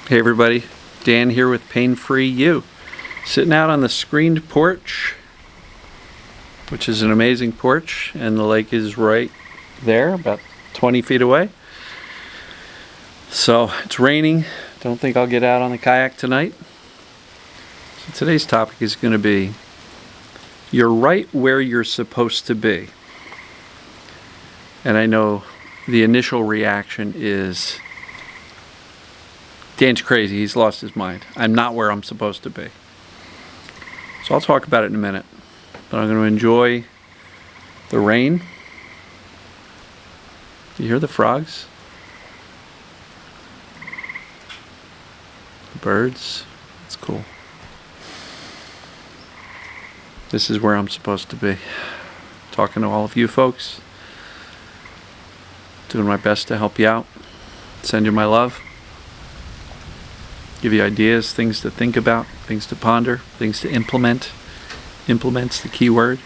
Hey everybody, Dan here with Pain Free You. Sitting out on the screened porch, which is an amazing porch, and the lake is right there, about 20 feet away. So it's raining. Don't think I'll get out on the kayak tonight. So today's topic is going to be, you're right where you're supposed to be. And I know the initial reaction is, Dan's crazy, he's lost his mind. I'm not where I'm supposed to be. So I'll talk about it in a minute. But I'm going to enjoy the rain. Do you hear the frogs? The birds? It's cool. This is where I'm supposed to be. Talking to all of you folks. Doing my best to help you out. Send you my love. Give you ideas, things to think about, things to ponder, things to implement. Implement's the key word.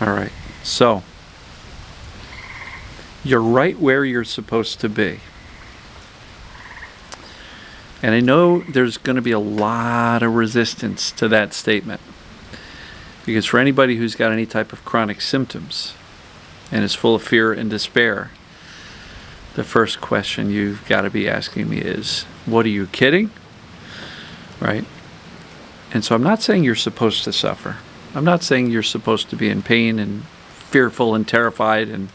All right, so you're right where you're supposed to be. And I know there's going to be a lot of resistance to that statement. Because for anybody who's got any type of chronic symptoms and is full of fear and despair, the first question you've got to be asking me is, what are you kidding? Right? And so I'm not saying you're supposed to suffer. I'm not saying you're supposed to be in pain and fearful and terrified and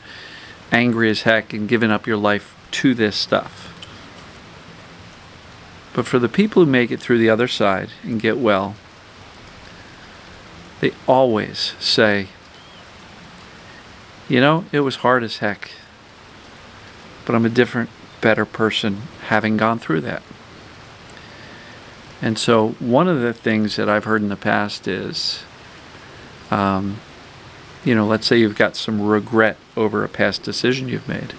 angry as heck and giving up your life to this stuff. But for the people who make it through the other side and get well, they always say, you know, it was hard as heck, but I'm a different, better person having gone through that. And so one of the things that I've heard in the past is, let's say you've got some regret over a past decision you've made.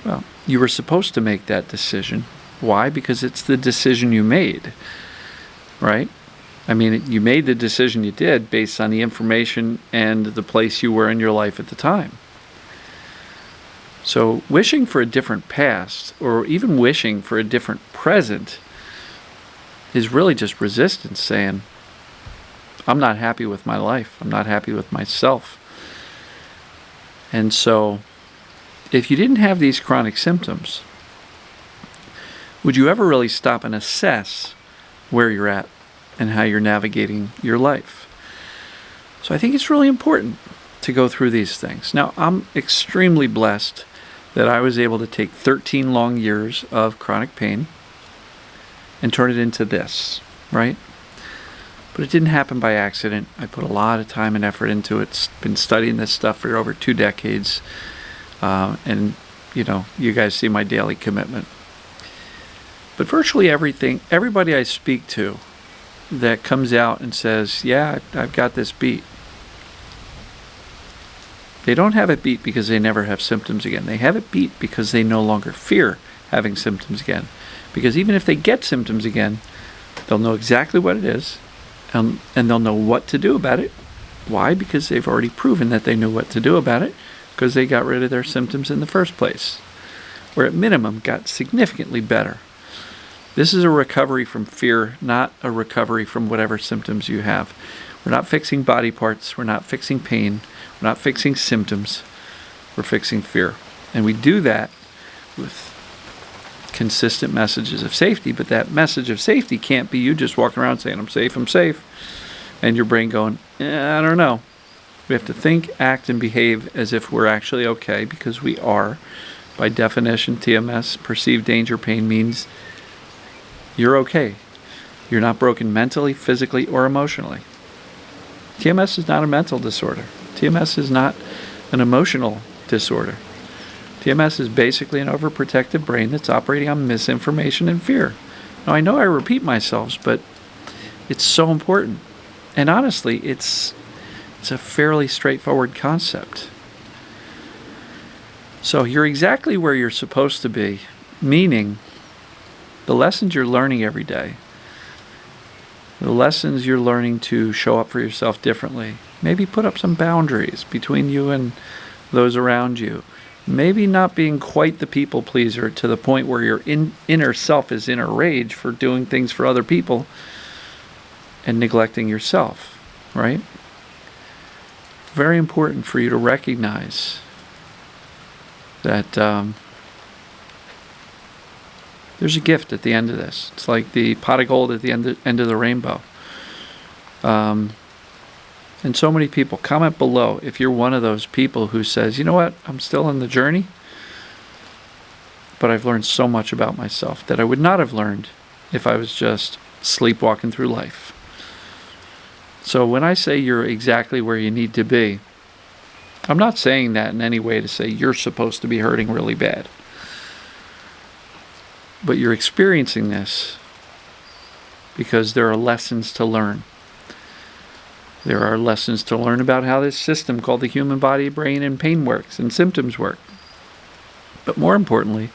Well, you were supposed to make that decision. Why? Because it's the decision you made, right? I mean, you made the decision you did based on the information and the place you were in your life at the time. So wishing for a different past, or even wishing for a different present, is really just resistance saying, I'm not happy with my life. I'm not happy with myself. And so if you didn't have these chronic symptoms, would you ever really stop and assess where you're at and how you're navigating your life? So I think it's really important to go through these things. Now, I'm extremely blessed that I was able to take 13 long years of chronic pain and turn it into this, right? But it didn't happen by accident. I put a lot of time and effort into it. Been studying this stuff for over 2 decades. And, you guys see my daily commitment. But virtually everybody I speak to that comes out and says, yeah, I've got this beat, they don't have it beat because they never have symptoms again. They have it beat because they no longer fear having symptoms again. Because even if they get symptoms again, they'll know exactly what it is, and they'll know what to do about it. Why? Because they've already proven that they know what to do about it, because they got rid of their symptoms in the first place, or at minimum got significantly better. This is a recovery from fear, not a recovery from whatever symptoms you have. We're not fixing body parts. We're not fixing pain. We're not fixing symptoms. We're fixing fear. And we do that with consistent messages of safety, but that message of safety can't be you just walking around saying, I'm safe, and your brain going, I don't know. We have to think, act, and behave as if we're actually okay, because we are. By definition, TMS, perceived danger pain, means you're okay. You're not broken mentally, physically, or emotionally. TMS is not a mental disorder. TMS is not an emotional disorder. TMS is basically an overprotective brain that's operating on misinformation and fear. Now, I know I repeat myself, but it's so important. And honestly, it's a fairly straightforward concept. So you're exactly where you're supposed to be, meaning the lessons you're learning every day, the lessons you're learning to show up for yourself differently, maybe put up some boundaries between you and those around you, maybe not being quite the people pleaser to the point where your inner self is in a rage for doing things for other people and neglecting yourself, right? Very important for you to recognize that there's a gift at the end of this. It's like the pot of gold at the end of the rainbow. And so many people, comment below if you're one of those people who says, you know what, I'm still in the journey, but I've learned so much about myself that I would not have learned if I was just sleepwalking through life. So when I say you're exactly where you need to be, I'm not saying that in any way to say you're supposed to be hurting really bad. But you're experiencing this because there are lessons to learn. There are lessons to learn about how this system called the human body, brain, and pain works and symptoms work. But more importantly,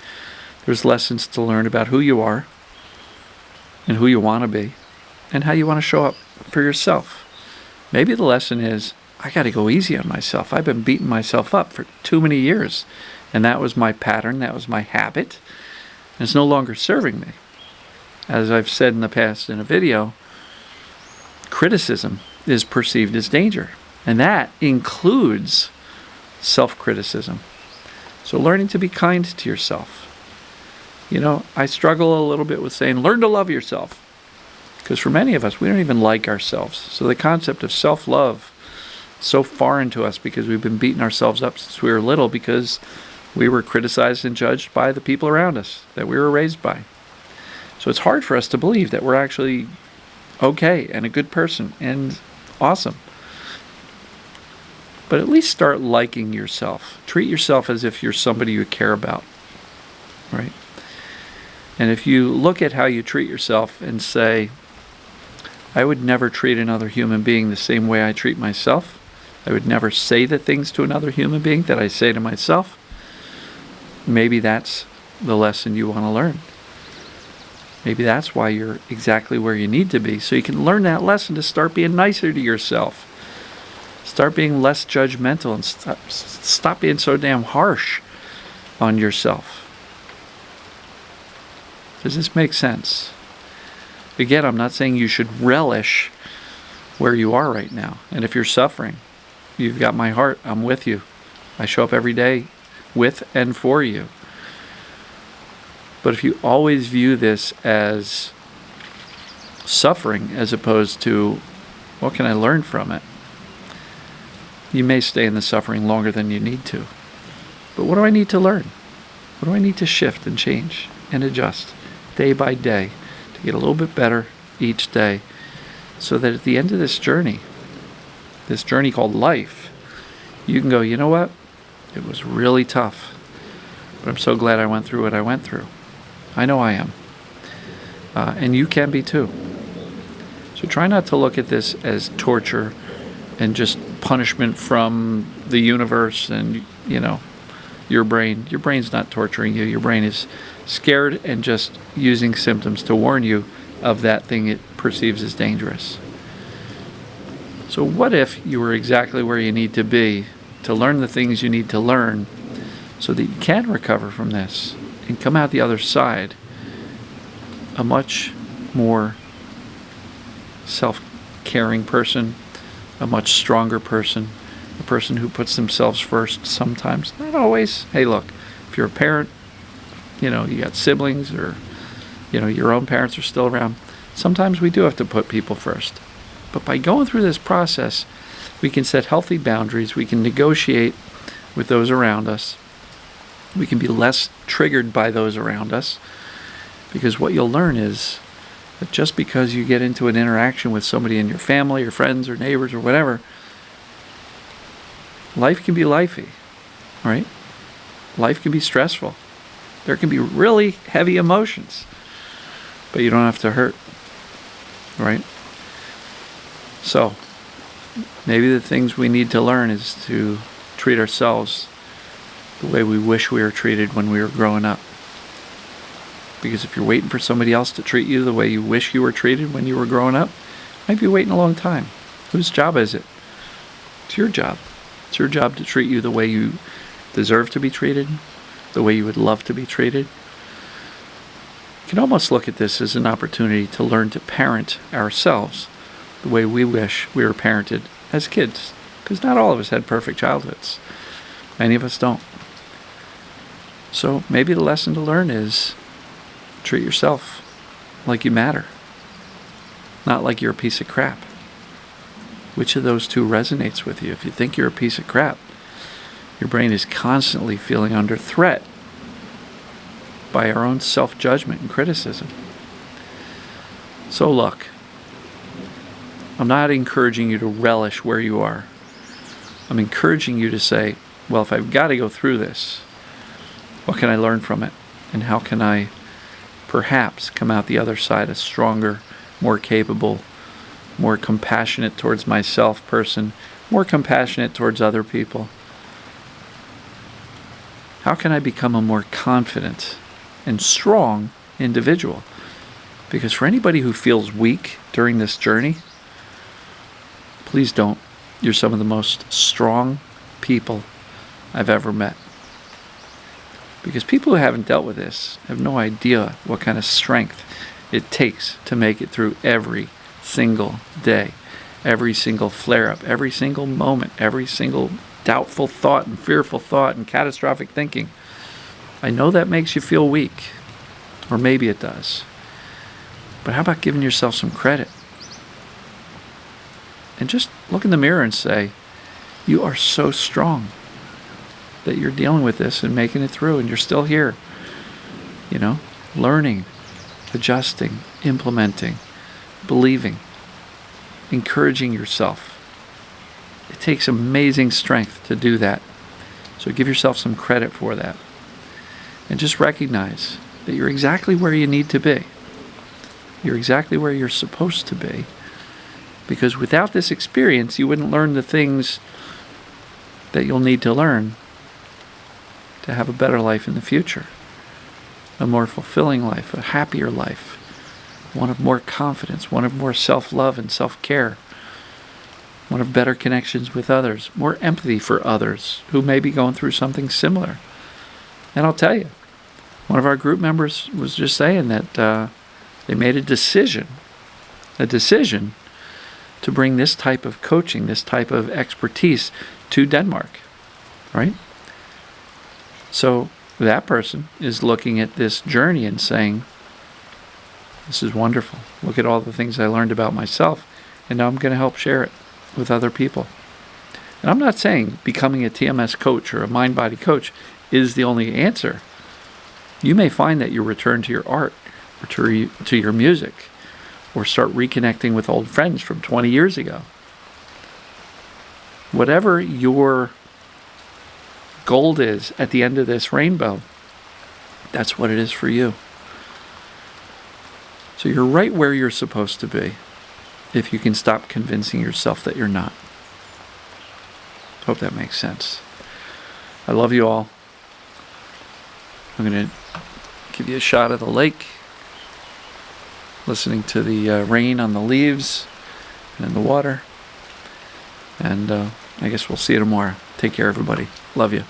there's lessons to learn about who you are and who you want to be and how you want to show up for yourself. Maybe the lesson is, I got to go easy on myself. I've been beating myself up for too many years. And that was my pattern. That was my habit. And it's no longer serving me. As I've said in the past in a video, criticism is perceived as danger. And that includes self-criticism. So learning to be kind to yourself. You know, I struggle a little bit with saying, learn to love yourself. Because for many of us, we don't even like ourselves. So the concept of self-love is so foreign to us because we've been beating ourselves up since we were little because we were criticized and judged by the people around us that we were raised by. So it's hard for us to believe that we're actually okay and a good person and awesome. But at least start liking yourself. Treat yourself as if you're somebody you care about, right? And if you look at how you treat yourself and say, I would never treat another human being the same way I treat myself. I would never say the things to another human being that I say to myself. Maybe that's the lesson you want to learn. Maybe that's why you're exactly where you need to be, so you can learn that lesson to start being nicer to yourself. Start being less judgmental and stop being so damn harsh on yourself. Does this make sense? Again, I'm not saying you should relish where you are right now. And if you're suffering, you've got my heart. I'm with you. I show up every day with and for you. But if you always view this as suffering as opposed to what can I learn from it, you may stay in the suffering longer than you need to. But what do I need to learn? What do I need to shift and change and adjust day by day to get a little bit better each day so that at the end of this journey called life, you can go, you know what? It was really tough, but I'm so glad I went through what I went through. I know I am. And you can be too. So try not to look at this as torture and just punishment from the universe and, you know, your brain. Your brain's not torturing you. Your brain is scared and just using symptoms to warn you of that thing it perceives as dangerous. So what if you were exactly where you need to be to learn the things you need to learn so that you can recover from this and come out the other side a much more self-caring person, a much stronger person, a person who puts themselves first sometimes, not always. Hey, look, if you're a parent, you know, you got siblings or, you know, your own parents are still around, sometimes we do have to put people first. But by going through this process, we can set healthy boundaries, we can negotiate with those around us, we can be less triggered by those around us, because what you'll learn is that just because you get into an interaction with somebody in your family or friends or neighbors or whatever, life can be lifey, right? Life can be stressful. There can be really heavy emotions, but you don't have to hurt, right? So, maybe the things we need to learn is to treat ourselves the way we wish we were treated when we were growing up. Because if you're waiting for somebody else to treat you the way you wish you were treated when you were growing up, you might be waiting a long time. Whose job is it? It's your job. It's your job to treat you the way you deserve to be treated, the way you would love to be treated. You can almost look at this as an opportunity to learn to parent ourselves the way we wish we were parented as kids, because not all of us had perfect childhoods. Many of us don't. So maybe the lesson to learn is treat yourself like you matter, not like you're a piece of crap. Which of those two resonates with you? If you think you're a piece of crap, your brain is constantly feeling under threat by our own self-judgment and criticism. So look, I'm not encouraging you to relish where you are. I'm encouraging you to say, well, if I've got to go through this, what can I learn from it? And how can I perhaps come out the other side a stronger, more capable, more compassionate towards myself person, more compassionate towards other people? How can I become a more confident and strong individual? Because for anybody who feels weak during this journey, please don't. You're some of the most strong people I've ever met. Because people who haven't dealt with this have no idea what kind of strength it takes to make it through every single day, every single flare-up, every single moment, every single doubtful thought and fearful thought and catastrophic thinking. I know that makes you feel weak, or maybe it does. But how about giving yourself some credit? And just look in the mirror and say, you are so strong that you're dealing with this and making it through, and you're still here. Learning, adjusting, implementing, believing, encouraging yourself. It takes amazing strength to do that. So give yourself some credit for that. And just recognize that you're exactly where you need to be. You're exactly where you're supposed to be. Because without this experience, you wouldn't learn the things that you'll need to learn to have a better life in the future. A more fulfilling life, a happier life. One of more confidence, one of more self-love and self-care. One of better connections with others, more empathy for others who may be going through something similar. And I'll tell you, one of our group members was just saying that they made a decision to bring this type of coaching, this type of expertise to Denmark, right? So that person is looking at this journey and saying, this is wonderful. Look at all the things I learned about myself, and now I'm going to help share it with other people. And I'm not saying becoming a TMS coach or a mind-body coach is the only answer. You may find that you return to your art or to your music, or start reconnecting with old friends from 20 years ago. Whatever your gold is at the end of this rainbow, that's what it is for you. So you're right where you're supposed to be if you can stop convincing yourself that you're not. Hope that makes sense. I love you all. I'm going to give you a shot of the lake, listening to the rain on the leaves and in the water. And I guess we'll see you tomorrow. Take care, everybody. Love you.